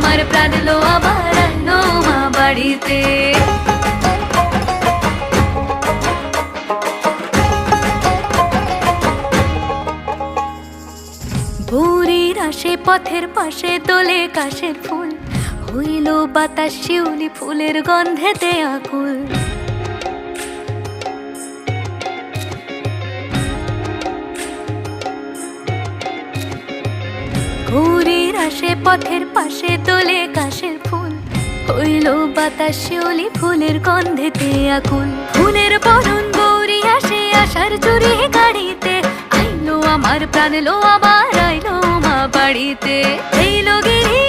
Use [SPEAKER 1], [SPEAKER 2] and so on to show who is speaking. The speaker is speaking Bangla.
[SPEAKER 1] আমার প্রাণ লো আবার আইলো মা বাড়িতে। ভোরের আসে পথের পাশে তোলে কাশের ফুল, হইল বাতাস শিউলি ফুলের গন্ধেতে আকুল। ভোরের আসে পথের পাশে তোলে কাশের ফুল, হইল বাতাস শিউলি ফুলের গন্ধেতে আকুল। ফুলের বরণ গৌরী আসে আশার চুরি গাড়িতে, আইলো আমার প্রাণ লো আবার আইলো মা বাড়িতে। এইলো গিরি